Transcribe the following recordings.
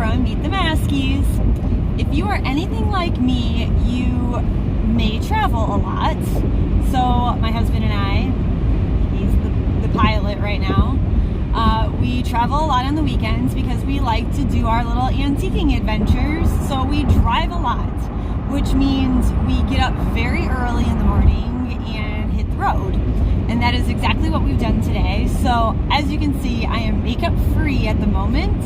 from Meet the Maskies. If you are anything like me, you may travel a lot. So my husband and I, he's the pilot right now, we travel a lot on the weekends because we like to do our little antiquing adventures. So we drive a lot, which means we get up very early in the morning and hit the road. And that is exactly what we've done today. So as you can see, I am makeup free at the moment.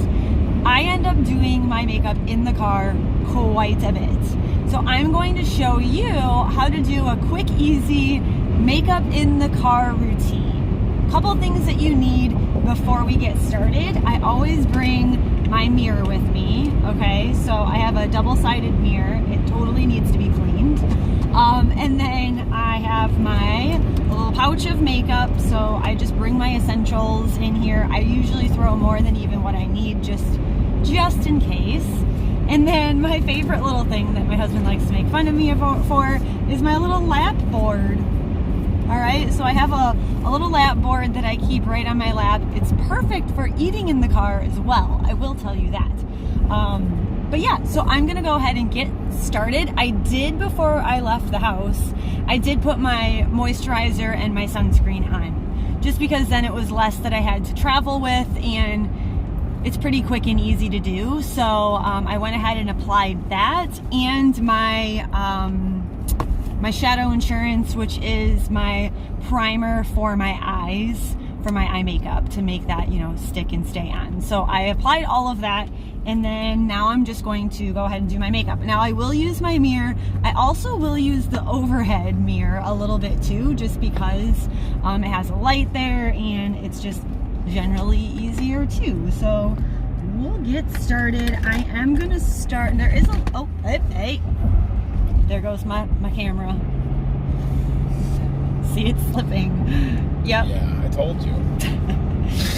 I end up doing my makeup in the car quite a bit. So I'm going to show you how to do a quick, easy makeup in the car routine. Couple things that you need before we get started. I always bring my mirror with me, okay? So I have a double-sided mirror. It totally needs to be cleaned. And then I have my little pouch of makeup, so I just bring my essentials in here. I usually throw more than even what I need, just in case. And then my favorite little thing that my husband likes to make fun of me for is my little lap board. All right, so I have a little lap board that I keep right on my lap. It's perfect for eating in the car as well, I will tell you that. But yeah, so I'm gonna go ahead and get started. I did, before I left the house, I did put my moisturizer and my sunscreen on, just because then it was less that I had to travel with, and it's pretty quick and easy to do. So I went ahead and applied that, and my Shadow Insurance, which is my primer for my eyes, for my eye makeup, to make that, you know, stick and stay on. So I applied all of that, and then now I'm just going to go ahead and do my makeup. Now I will use my mirror. I also will use the overhead mirror a little bit too, just because it has a light there, and it's just generally easier too. So we'll get started. I am gonna start. There is a, oh, hey, there goes my camera. See, it's slipping. Yep. Yeah, I told you.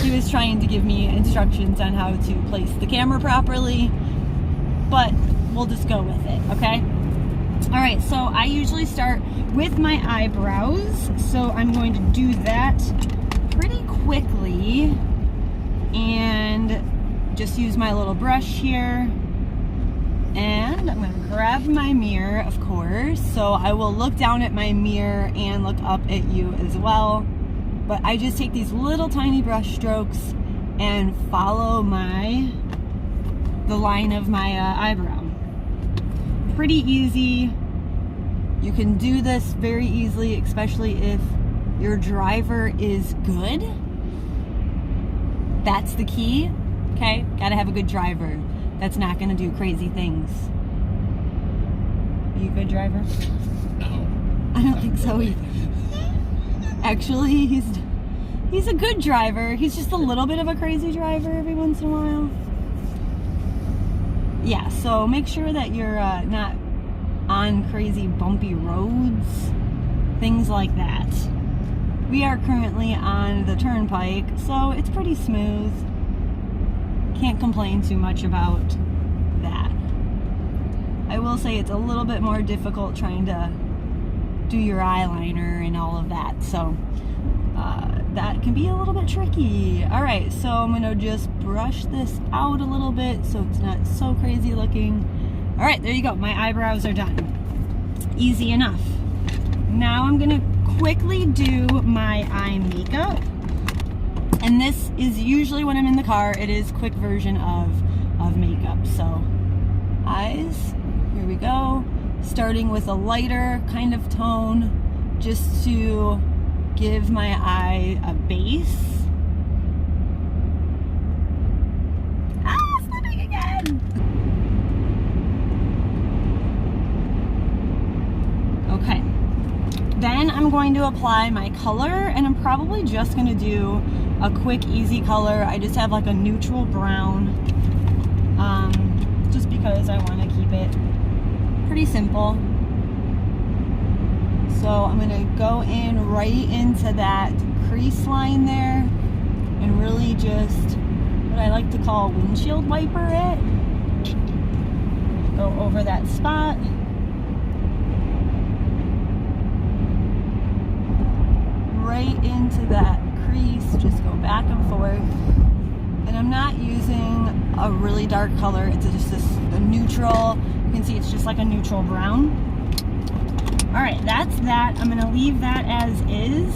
He was trying to give me instructions on how to place the camera properly, but we'll just go with it, okay? All right, so I usually start with my eyebrows, so I'm going to do that pretty quickly and just use my little brush here. And I'm gonna grab my mirror, of course. So I will look down at my mirror and look up at you as well. But I just take these little tiny brush strokes and follow the line of my eyebrow. Pretty easy. You can do this very easily, especially if your driver is good. That's the key, okay? Gotta have a good driver that's not gonna do crazy things. Are you a good driver? No. I don't think so either. Actually, he's a good driver. He's just a little bit of a crazy driver every once in a while. Yeah, so make sure that you're not on crazy bumpy roads, things like that. We are currently on the turnpike, so it's pretty smooth. Can't complain too much about that. I will say it's a little bit more difficult trying to do your eyeliner and all of that, so that can be a little bit tricky. All right, so I'm gonna just brush this out a little bit so it's not so crazy looking. All right, there you go. My eyebrows are done. Easy enough. Now I'm gonna quickly do my eye makeup. And this is usually when I'm in the car. It is quick version of makeup. So eyes, here we go. Starting with a lighter kind of tone, just to give my eye a base. Slipping again. Okay. Then I'm going to apply my color, and I'm probably just going to do a quick, easy color. I just have like a neutral brown, just because I want to keep it pretty simple. So I'm going to go in right into that crease line there and really just what I like to call windshield wiper it. Go over that spot. Right into that crease, just go back and forth. And I'm not using a really dark color. It's just a neutral. You can see it's just like a neutral brown. All right, that's that. I'm gonna leave that as is.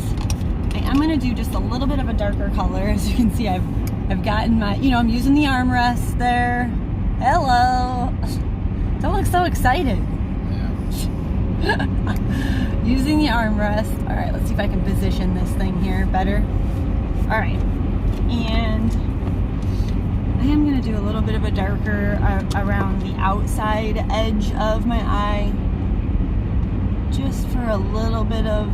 I'm gonna do just a little bit of a darker color. As you can see, I've gotten my, I'm using the armrest there. Hello. Don't look so excited. Yeah. Using the armrest. All right, let's see if I can position this thing here better. All right, and I am gonna do a little bit of a darker around the outside edge of my eye, just for a little bit of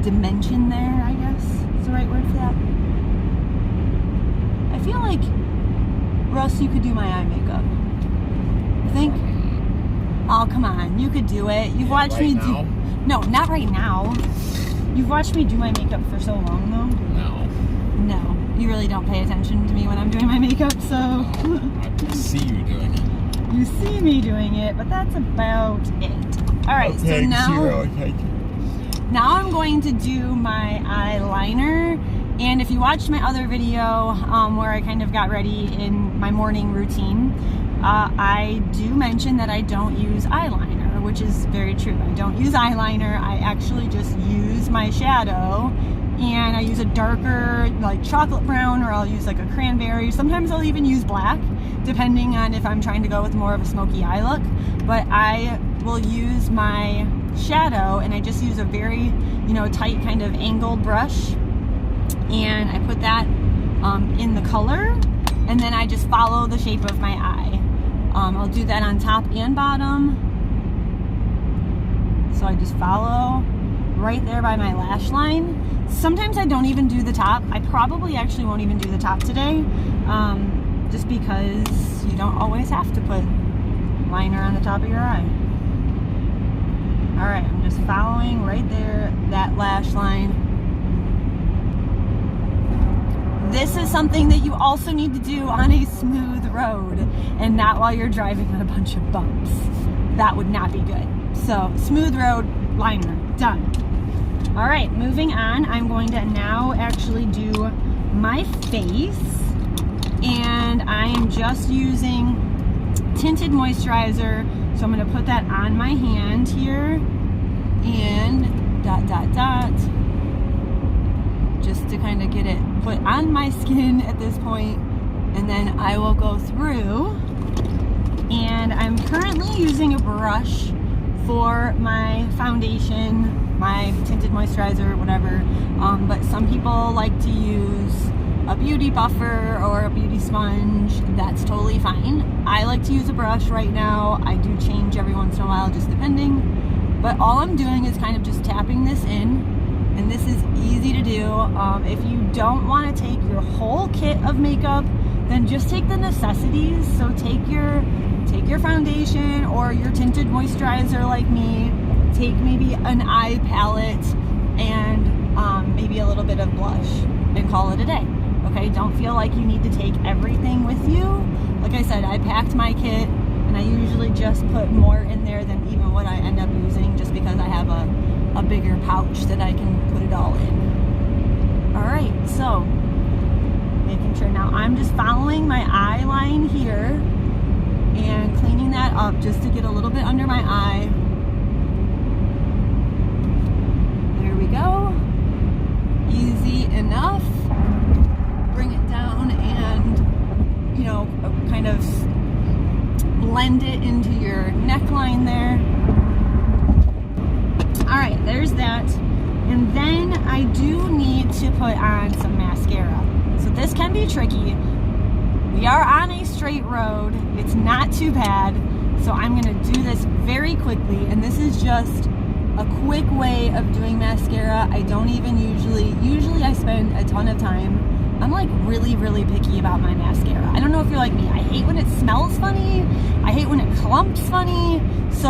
dimension there, I guess is the right word for that. I feel like, Russ, you could do my eye makeup. You think? Oh, come on, you could do it. You've watched me do. No, not right now. You've watched me do my makeup for so long, though. No, you really don't pay attention to me when I'm doing my makeup, so. I can see you doing it. You see me doing it, but that's about it. All right, so now I'm going to do my eyeliner. And if you watched my other video where I kind of got ready in my morning routine, I do mention that I don't use eyeliner, which is very true. I don't use eyeliner. I actually just use my shadow, and I use a darker, like chocolate brown, or I'll use like a cranberry. Sometimes I'll even use black, depending on if I'm trying to go with more of a smoky eye look. But I will use my shadow, and I just use a very, tight kind of angled brush, and I put that in the color, and then I just follow the shape of my eye. I'll do that on top and bottom. So I just follow right there by my lash line. Sometimes I don't even do the top. I probably actually won't even do the top today, just because you don't always have to put liner on the top of your eye. All right, I'm just following right there, that lash line. This is something that you also need to do on a smooth road, and not while you're driving on a bunch of bumps. That would not be good. So, smooth road, liner, done. All right, moving on, I'm going to now actually do my face, and I am just using tinted moisturizer. So I'm going to put that on my hand here, and ... just to kind of get it put on my skin at this point, and then I will go through, and I'm currently using a brush for my foundation, my tinted moisturizer, whatever, but some people like to use a beauty buffer or a beauty sponge. That's totally fine. I like to use a brush right now. I do change every once in a while, just depending, but all I'm doing is kind of just tapping this in, and this is easy to do. If you don't want to take your whole kit of makeup, then just take the necessities. So take your foundation or your tinted moisturizer like me, take maybe an eye palette and maybe a little bit of blush, and call it a day. Okay, don't feel like you need to take everything with you. Like I said, I packed my kit, and I usually just put more in there than even what I end up using, just because I have a bigger pouch that I can put it all in. All right, so making sure now I'm just following my eye line here and cleaning that up just to get a little bit under my eye. There we go. Easy enough. Bring it down and, kind of blend it into your neckline there. All right, there's that. And then I do need to put on some mascara. So this can be tricky. We are on a straight road. It's not too bad. So I'm gonna do this very quickly. And this is just a quick way of doing mascara. I don't even usually I spend a ton of time. I'm like really, really picky about my mascara. I don't know if you're like me. I hate when it smells funny. I hate when it clumps funny. So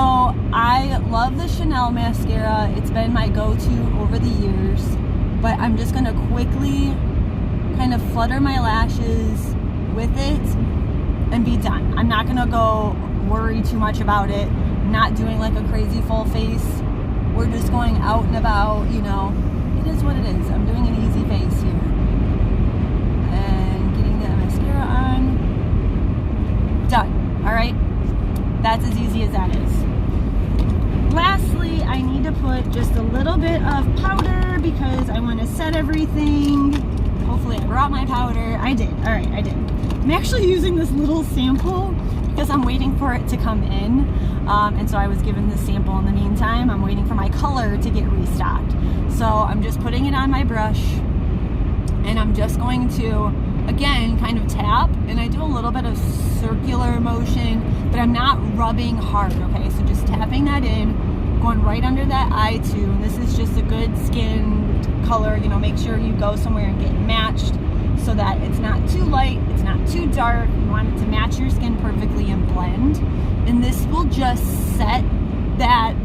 I love the Chanel mascara. It's been my go-to over the years. But I'm just gonna quickly kind of flutter my lashes with it and be done. I'm not gonna go worry too much about it. I'm not doing like a crazy full face. We're just going out and about, It is what it is. I'm doing an easy face here. All right, that's as easy as that is. Lastly, I need to put just a little bit of powder because I want to set everything. Hopefully I brought my powder. I did. All right, I did. I'm actually using this little sample because I'm waiting for it to come in. And so I was given this sample in the meantime. I'm waiting for my color to get restocked. So I'm just putting it on my brush and I'm just going to, again, kind of tap, and I do a little bit of circular motion, but I'm not rubbing hard, okay? So just tapping that in, going right under that eye too. And this is just a good skin color, you know, make sure you go somewhere and get matched so that it's not too light, it's not too dark. You want it to match your skin perfectly and blend. And this will just set that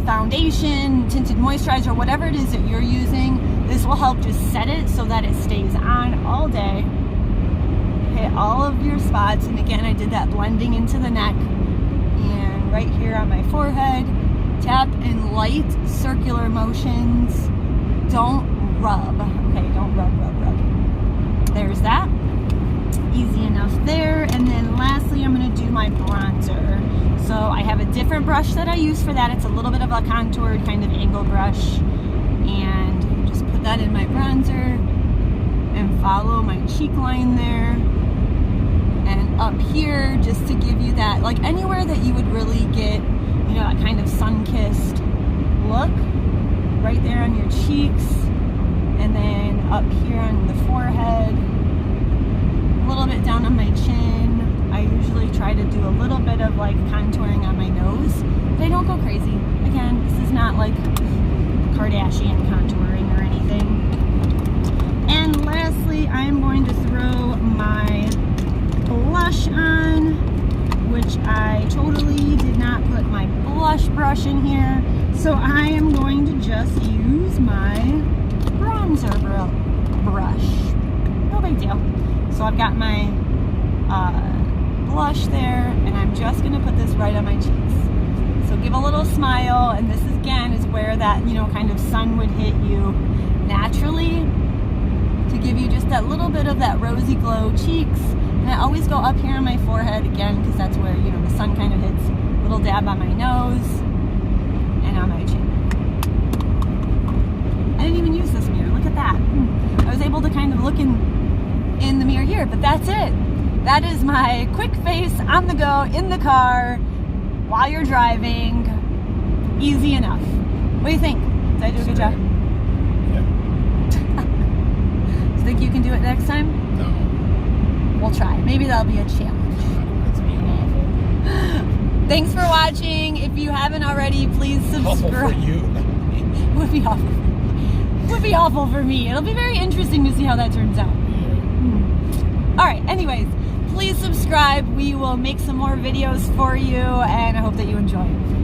foundation, tinted moisturizer, whatever it is that you're using. This will help just set it so that it stays on all day. Hit all of your spots. And again, I did that blending into the neck and right here on my forehead. Tap in light circular motions. Don't rub. Okay, don't rub. There's that. Easy enough there. And then lastly, I'm going to do my bronzer. So I have a different brush that I use for that. It's a little bit of a contoured kind of angle brush. And just put that in my bronzer and follow my cheek line there. And up here, just to give you that, like anywhere that you would really get, you know, that kind of sun-kissed look, right there on your cheeks, and then up here on the forehead, a little bit down on my chin. I usually try to do a little bit of like contouring on my nose, but I don't go crazy. Again, this is not like Kardashian contouring or anything. And lastly, I'm going to throw my blush on, which I totally did not put my blush brush in here. So I am going to just use my bronzer brush. No big deal. So I've got my blush there, and I'm just going to put this right on my cheeks. So give a little smile, and this again is where that, you know, kind of sun would hit you naturally to give you just that little bit of that rosy glow cheeks. And I always go up here on my forehead again because that's where, you know, the sun kind of hits. A little dab on my nose and on my chin. I didn't even use this mirror. Look at that. I was able to kind of look in the mirror here, but that's it. That is my quick face on the go in the car while you're driving. Easy enough. What do you think? Did I do a good job? Yeah. Do you think you can do it next time? No. We'll try. Maybe that'll be a challenge. That's being awful. Thanks for watching. If you haven't already, please Awful for subscribe. you. Would be awful. Would be awful for me. It'll be very interesting to see how that turns out. All right. Anyways, please subscribe. We will make some more videos for you, and I hope that you enjoy it.